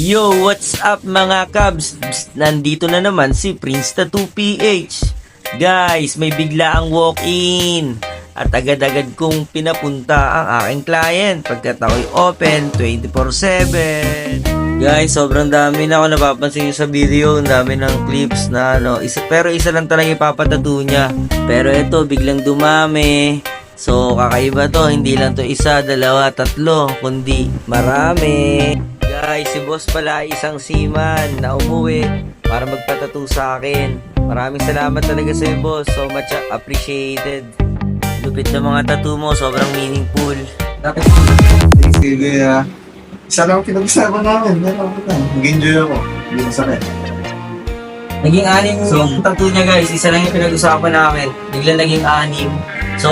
Yo, what's up mga Cubs? Nandito na naman si Prince Tattoo PH. Guys, may bigla ang walk-in. At agad-agad kong pinapunta ang aking client pagkat ako'y open 24/7. Guys, sobrang dami na ako napapansin nyo sa video. Ang dami ng clips na pero isa lang talaga ipapatattoo niya. Pero ito, biglang dumami. So, kakaiba to. Hindi lang to isa, dalawa, tatlo, kundi marami. Guys, si boss pala ay isang seaman na umuwi para magpatattoo sa akin. Maraming salamat talaga sa iyo, boss. So much appreciated. Lupit ng mga tattoo mo, sobrang meaningful. Sige, isa lang pinag-usapan namin. Nag-enjoy ako. Hindi masakit. Naging anim yung tattoo niya, guys. Isa lang yung pinag-usapan namin. Biglang naging anim. So,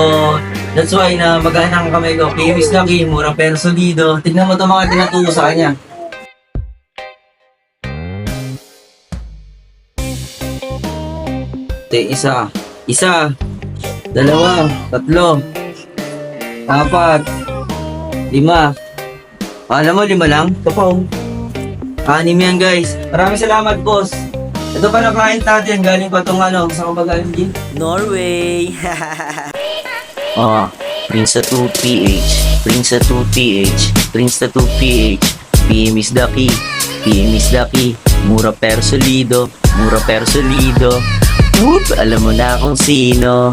that's why na mag-anang kami ko. Kiwis lang kayo, murang pero solido. Tignan mo ito mga tinaturo sa kanya. Isa, dalawa, tatlo, apat, lima. Alam mo, 5 lang? Ito pa, oh. 6 yan, guys. Maraming salamat, boss. Ito pa na client natin. Galing pa itong sa kumbagaan din. Norway. Prince Tattoo PH. Prince Tattoo PH. Prince Tattoo PH. PM is the key. PM is the key. Mura pero solido. Mura pero solido. Whoop! Alam mo na kung sino.